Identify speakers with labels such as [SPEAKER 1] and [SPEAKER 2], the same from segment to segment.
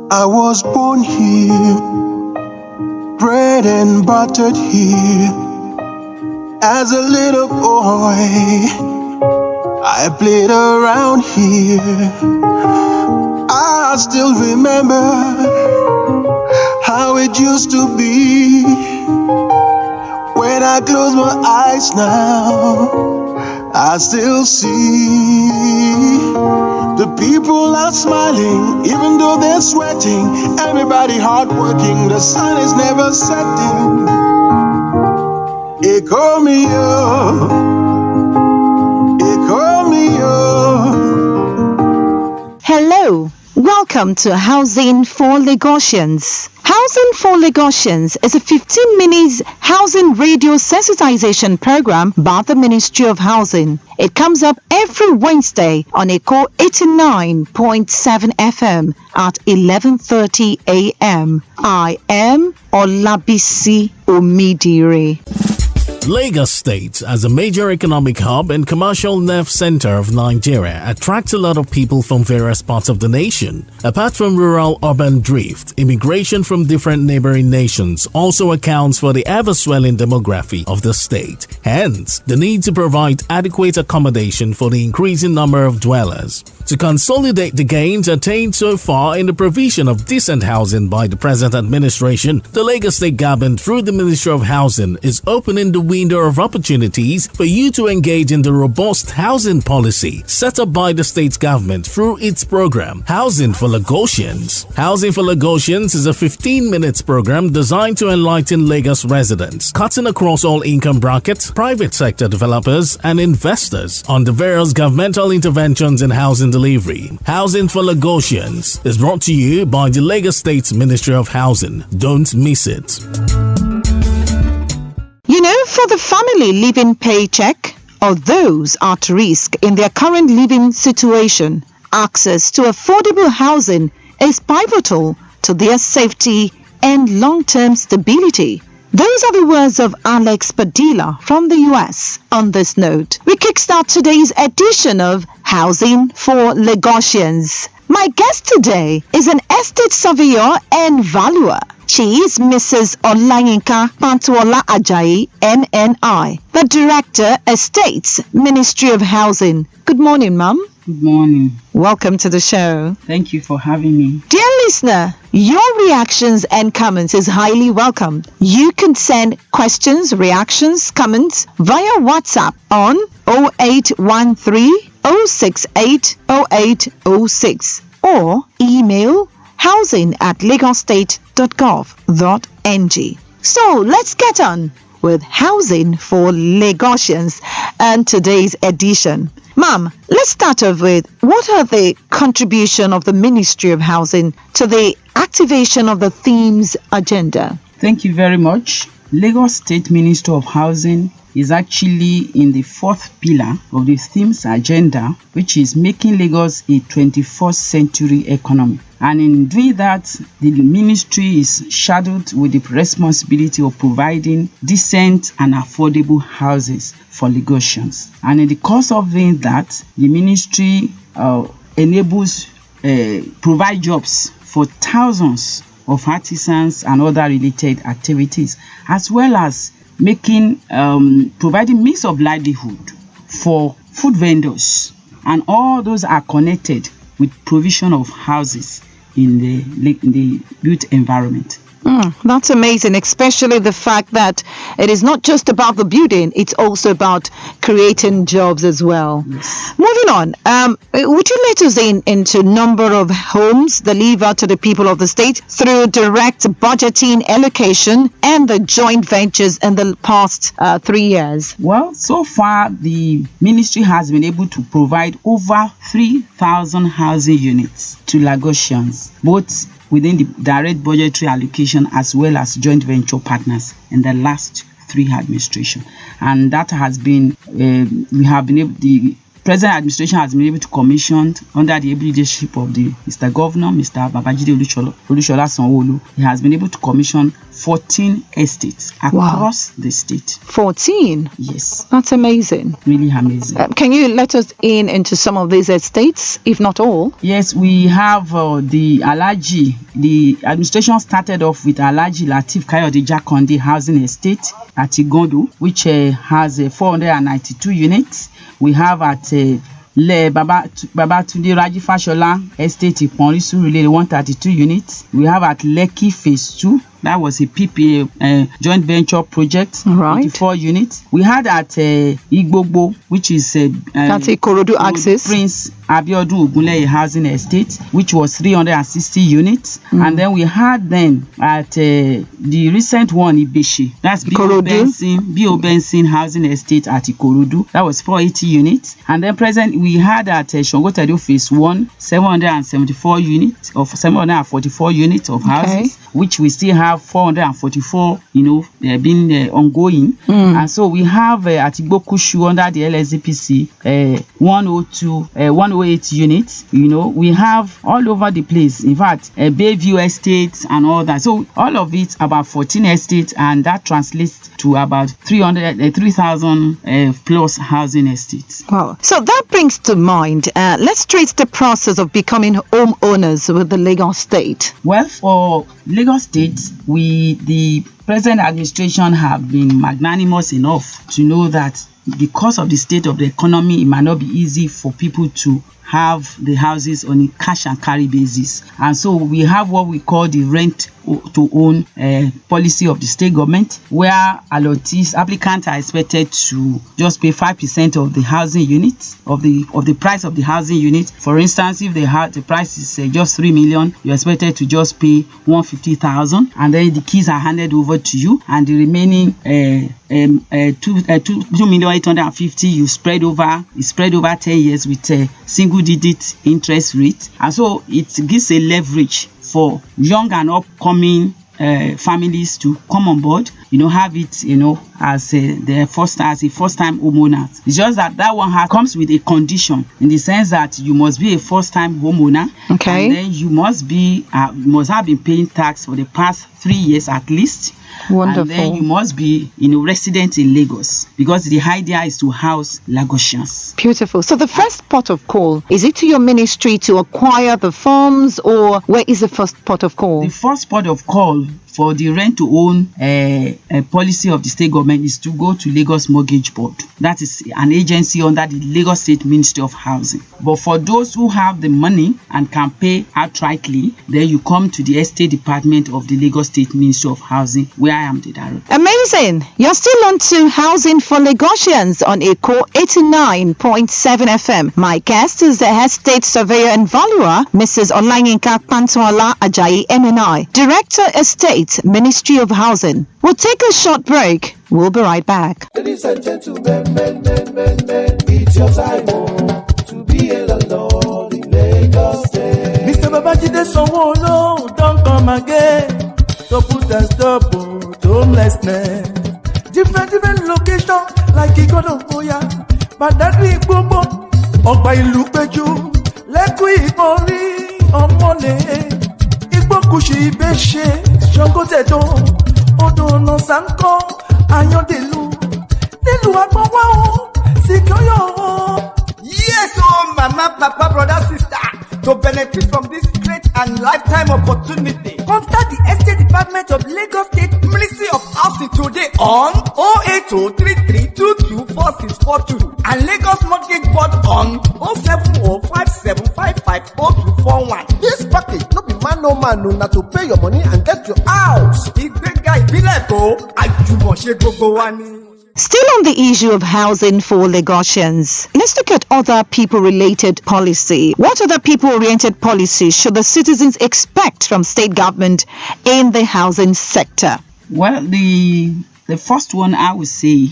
[SPEAKER 1] I was born here, bred and buttered here. As a little boy, I played around here. I still remember how it used to be. When I close my eyes now, I still see the people are smiling, even though they're sweating. Everybody hardworking, the sun is never setting. It called me up, it called me up.
[SPEAKER 2] Hello, welcome to Housing for Lagosians. Housing for Lagosians is a 15 minutes housing radio sensitization program by the Ministry of Housing. It comes up every Wednesday on Echo 89.7 FM at 11:30 a.m. I am Olabisi Omidire.
[SPEAKER 3] Lagos State, as a major economic hub and commercial nerve center of Nigeria, attracts a lot of people from various parts of the nation. Apart from rural-urban drift, immigration from different neighboring nations also accounts for the ever-swelling demography of the state. Hence, the need to provide adequate accommodation for the increasing number of dwellers. To consolidate the gains attained so far in the provision of decent housing by the present administration, the Lagos State government, through the Ministry of Housing, is opening the window of opportunities for you to engage in the robust housing policy set up by the state government through its program, Housing for Lagosians. Housing for Lagosians is a 15 minutes program designed to enlighten Lagos residents, cutting across all income brackets, private sector developers, and investors on the various governmental interventions in housing delivery. Housing for Lagosians is brought to you by the Lagos State Ministry of Housing. Don't miss it.
[SPEAKER 2] You know, for the family living paycheck or those at risk in their current living situation, access to affordable housing is pivotal to their safety and long-term stability. Those are the words of Alex Padilla from the US. On this note, we kickstart today's edition of Housing for Lagosians. My guest today is an estate surveyor and valuer. She is Mrs. Olayinka Pantuola Ajayi, MNI, the Director, Estates, Ministry of Housing. Good morning, Ma'am.
[SPEAKER 4] Good morning.
[SPEAKER 2] Welcome to the show.
[SPEAKER 4] Thank you for having me.
[SPEAKER 2] Dear listener, your reactions and comments is highly welcome. You can send questions, reactions, comments via WhatsApp on 0813 068 0806 or email housing@lagostate.gov.ng. So let's get on with Housing for Lagosians and today's edition. Ma'am, let's start off with what are the contribution of the Ministry of Housing to the activation of the theme's agenda?
[SPEAKER 4] Thank you very much. Lagos State Ministry of Housing is actually in the fourth pillar of the theme's agenda, which is making Lagos a 21st century economy. And in doing that, the ministry is shadowed with the responsibility of providing decent and affordable houses for Lagosians. And in the course of doing that, the ministry provide jobs for thousands of artisans and other related activities, as well as providing means of livelihood for food vendors, and all those are connected with provision of houses in the built environment.
[SPEAKER 2] That's amazing, especially the fact that it is not just about the building, it's also about creating jobs as well.
[SPEAKER 4] Yes.
[SPEAKER 2] Moving on, would you let us into number of homes delivered to the people of the state through direct budgeting, allocation, and the joint ventures in the past 3 years?
[SPEAKER 4] Well, so far the ministry has been able to provide over 3,000 housing units to Lagosians, both within the direct budgetary allocation as well as joint venture partners in the last 3 administration. And that has been, the present administration has been able to commission under the leadership of the Mr. Governor, Mr. Babajide Olushola Sanwo-Olu. He has been able to commission 14 estates across the state.
[SPEAKER 2] 14?
[SPEAKER 4] Yes.
[SPEAKER 2] That's amazing.
[SPEAKER 4] Really amazing.
[SPEAKER 2] Can you let us in into some of these estates, if not all?
[SPEAKER 4] Yes, we have the Alhaji. The administration started off with Alhaji Lateef Kayode Jakonde Housing Estate at Igondo, which has 492 units. We have at Babatunde Raji Fashola Estate Iponri Surulere 132 units. We have at Lekki Phase 2. That was a PPA joint venture project,
[SPEAKER 2] right.
[SPEAKER 4] 84 units. We had at Igbogbo, which is
[SPEAKER 2] that's Ikorodu axis.
[SPEAKER 4] Prince Abiodun Ogunleye Housing Estate, which was 360 units. And then we had at the recent one, Ibeshi, that's B.O. Benson Housing Estate at Ikorodu. That was 480 units. And then present, we had at Shongotedo Phase 1, 774 units of 744 units of houses, which we still have 444, been ongoing. And so we have at Igbokushu under the LSDPC 108 units. We have all over the place. In fact, Bayview Estates and all that. So all of it about 14 estates, and that translates to about 3,000 plus housing estates.
[SPEAKER 2] Wow. So that brings to mind, let's trace the process of becoming homeowners with the Lagos State.
[SPEAKER 4] Well, for Lagos State, the present administration have been magnanimous enough to know that because of the state of the economy, it might not be easy for people to have the houses on a cash and carry basis. And so we have what we call the rent to own policy of the state government, where applicants are expected to just pay 5% of the housing unit, of the price of the housing unit. For instance, if the price is just 3 million, you're expected to just pay 150,000, and then the keys are handed over to you, and the remaining 2,850,000 you spread over 10 years with a single-digit interest rate. And so it gives a leverage for young and upcoming families to come on board, have it, as a first-time homeowner. It's just that one comes with a condition, in the sense that you must be a first-time homeowner.
[SPEAKER 2] Okay.
[SPEAKER 4] And then you must have been paying tax for the past 3 years at least.
[SPEAKER 2] Wonderful.
[SPEAKER 4] And then you must be, resident in Lagos, because the idea is to house Lagosians.
[SPEAKER 2] Beautiful. So the first port of call, is it to your ministry to acquire the forms, or where is the first port of call?
[SPEAKER 4] The first port of call for the rent to own policy of the state government is to go to Lagos Mortgage Board. That is an agency under the Lagos State Ministry of Housing. But for those who have the money and can pay outrightly, then you come to the estate department of the Lagos State Ministry of Housing, where I am the director.
[SPEAKER 2] Amazing. You're still on to Housing for Lagosians on Echo 89.7 FM. My guest is the estate surveyor and valuer, Mrs. Olanyinka Pantola Ajayi MNI, Director Estate, Ministry of Housing. We'll take a short break. We'll be right back.
[SPEAKER 5] Ladies and gentlemen, men, it's your time to be a landlord in Lagos State. Mr. Babajide Sanwo-Olu don't come again to put a stop to homelessness. Different location like Igodo Oya, Badagry Gbogbo, Ogba Ilu Peju, Lekki Iponri, Omole, Igbokushi Ibeshe, Shongotedo, Odono Sanko, Ayodelu, Nilu Agbowa o, Sikoyo o.
[SPEAKER 6] Yes, oh, mama, papa, brother, sister, to benefit from this great and lifetime opportunity, contact the Estate Department of Lagos State Ministry of Housing today on 08033224642 and Lagos Mortgage Board on 07057550241.
[SPEAKER 7] This package no be man no na to pay your money and get your house.
[SPEAKER 6] Ìgbéga ìbílẹ̀ tó àjùmọ̀ṣe gbogbo wa ni.
[SPEAKER 2] Still on the issue of housing for Lagosians, let's look at other people-related policy. What other people-oriented policies should the citizens expect from state government in the housing sector?
[SPEAKER 4] Well, the first one I would say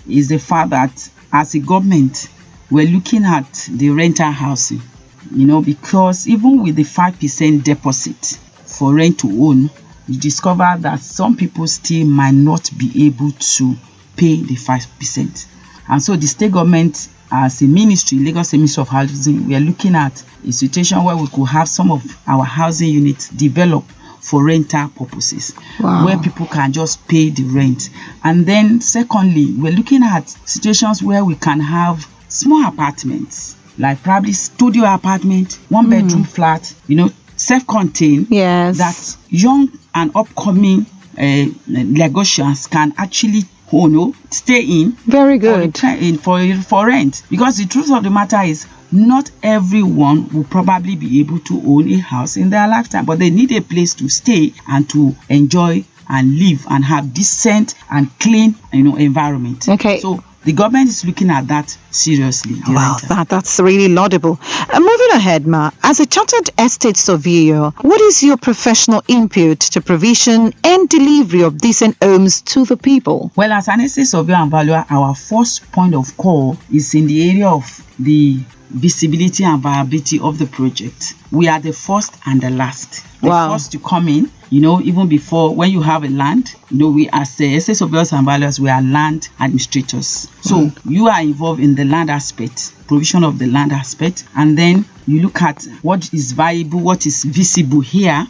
[SPEAKER 4] is the fact that as a government, we're looking at the rental housing, because even with the 5% deposit for rent to own, you discover that some people still might not be able to pay the 5%. And so the state government, as a ministry, Lagos State Ministry of Housing, we are looking at a situation where we could have some of our housing units develop for rental purposes,
[SPEAKER 2] Wow.
[SPEAKER 4] where people can just pay the rent. And then secondly, we're looking at situations where we can have small apartments, like probably studio apartment, one bedroom flat, self-contained,
[SPEAKER 2] Yes.
[SPEAKER 4] that young and upcoming Lagosians can actually stay in.
[SPEAKER 2] Very good.
[SPEAKER 4] For rent. Because the truth of the matter is, not everyone will probably be able to own a house in their lifetime, but they need a place to stay and to enjoy and live and have decent and clean environment.
[SPEAKER 2] Okay.
[SPEAKER 4] So the government is looking at that seriously. the
[SPEAKER 2] Wow,
[SPEAKER 4] renters.
[SPEAKER 2] that's really laudable. Moving ahead, Ma, as a chartered estate surveyor, what is your professional input to provision and delivery of decent homes to the people?
[SPEAKER 4] Well, as an estate surveyor and valuer, our first point of call is in the area of the visibility and viability of the project. We are the first and the last. The
[SPEAKER 2] Wow.
[SPEAKER 4] first to come in, even before, when you have a land, we as the estate surveyors and valuers, we are land administrators. So you are involved in the land aspect, provision of the land aspect, and then you look at what is viable, what is visible here.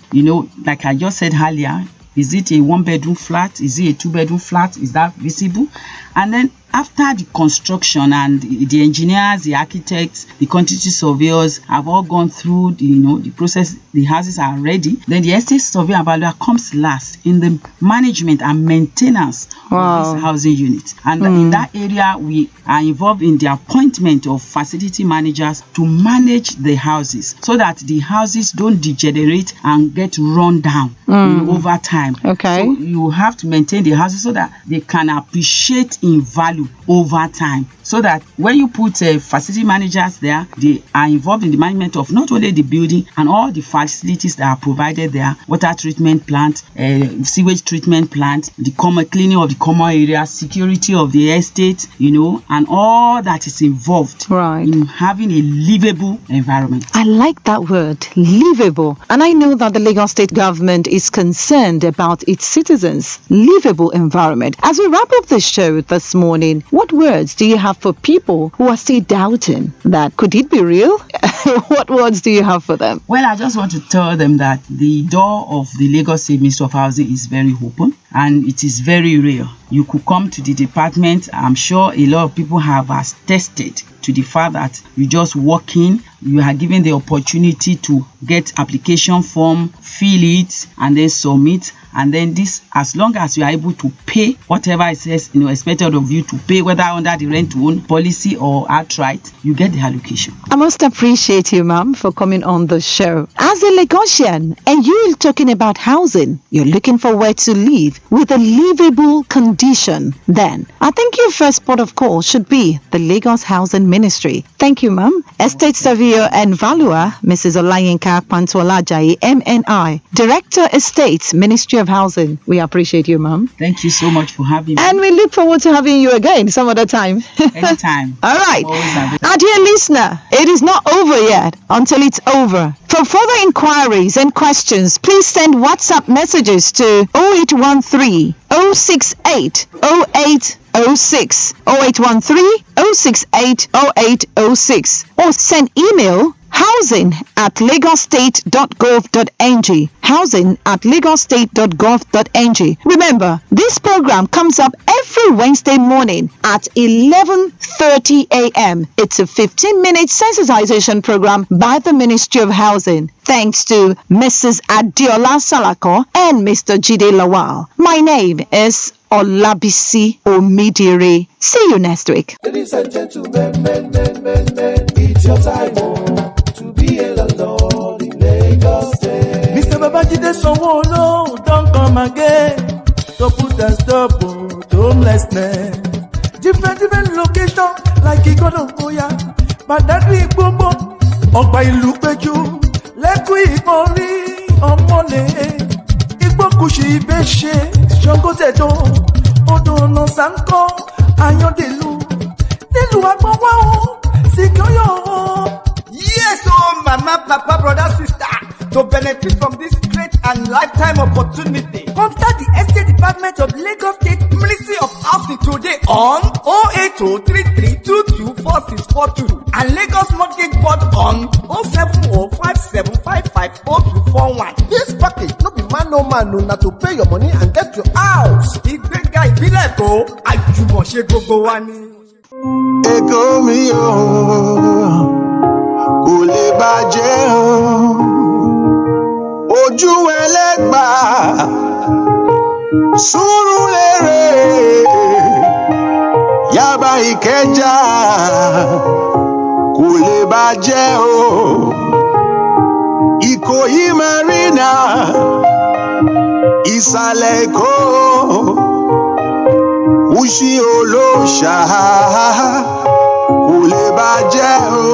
[SPEAKER 4] Like I just said earlier, is it a one-bedroom flat? Is it a two-bedroom flat? Is that visible? And then after the construction, and the engineers, the architects, the quantity surveyors have all gone through the process, the houses are ready, then the estate surveyor and valuer comes last in the management and maintenance
[SPEAKER 2] Wow.
[SPEAKER 4] of this housing unit. And in that area, we are involved in the appointment of facility managers to manage the houses so that the houses don't degenerate and get run down over time.
[SPEAKER 2] Okay.
[SPEAKER 4] So you have to maintain the houses so that they can appreciate in value over time, so that when you put facility managers there, they are involved in the management of not only the building and all the facilities that are provided there, water treatment plant, sewage treatment plant, the common cleaning of the common areas, security of the estate, and all that is involved
[SPEAKER 2] Right.
[SPEAKER 4] in having a livable environment.
[SPEAKER 2] I like that word, livable. And I know that the Lagos State government is concerned about its citizens' livable environment. As we wrap up the show this morning, what words do you have for people who are still doubting that could it be real? What words do you have for them?
[SPEAKER 4] Well, I just want to tell them that the door of the Lagos State Ministry of Housing is very open and it is very real. You could come to the department. I'm sure a lot of people have attested to the fact that you just walk in, you are given the opportunity to get application form, fill it, and then submit. And then this, as long as you are able to pay whatever it says, expected of you to pay, whether under the rent-to-own policy or outright, you get the allocation.
[SPEAKER 2] I must appreciate you, ma'am, for coming on the show. As a Lagosian, and you're talking about housing, you're looking for where to live with a livable condition, then I think your first port of call should be the Lagos Housing Ministry. Thank you, ma'am. Estate Surveyor and Valuer, Mrs. Olayinka Pantuolajayi, MNI, Director Estates, Ministry of Housing. We appreciate you, ma'am.
[SPEAKER 4] Thank you so much for having me.
[SPEAKER 2] And we look forward to having you again some other time.
[SPEAKER 4] Anytime.
[SPEAKER 2] All right.
[SPEAKER 4] I'm always available.
[SPEAKER 2] Our dear listener, it is not over yet until it's over. For further inquiries and questions, please send WhatsApp messages to 0813 068 0806 0813 068 0806 or send email housing@lagostate.gov.ng housing@lagostate.gov.ng. Remember, this program comes up every Wednesday morning at 11:30 a.m. It's a 15-minute sensitization program by the Ministry of Housing. Thanks to Mrs. Adiola Salako and Mr. Jide Lawal. My name is Olabisi Omidire. See you next week.
[SPEAKER 5] Ladies and gentlemen, men, it's your time to be a landlord in Lagos State. Mr. Babajide Sanwo-Olu don't come again to put a stop to homelessness. Different location like Ikodoboya, Badagry Gbogbo, Ọ̀pá ìlú péjú, Lẹ́kùn Ìkọrí, Ọmọlé, Ìgbókùṣì Ìbéṣe, Ṣàngótẹ̀dọ̀, Odò Ọ̀nà Sánkọ́, Ayọ̀dèlú, nílùú Agbọ́wọ́, Síkọ́yọ̀.
[SPEAKER 6] Yes, mama, papa, brother, sister, to benefit from this great and lifetime opportunity, contact the Estate Department of Lagos State Ministry of Housing today on 08033224642 and Lagos Mortgage Board on 07057550241.
[SPEAKER 7] This package no be man no manu na to pay your money and get your house.
[SPEAKER 6] Ìgbéga ìbílẹ̀ tó àjùmọ̀ṣe gbogbo wa ni.
[SPEAKER 1] Èkó mi o, kò lè bàjẹ́ o. Ojú ẹlẹ́gbà, Sùúrùlérè, Yaba Ìkẹjà, kò lè bàjẹ́ o. Ìkòyí Marina, Ìsàlẹ̀ Èkó, Ushi Olóṣà, kò lè bàjẹ́ o.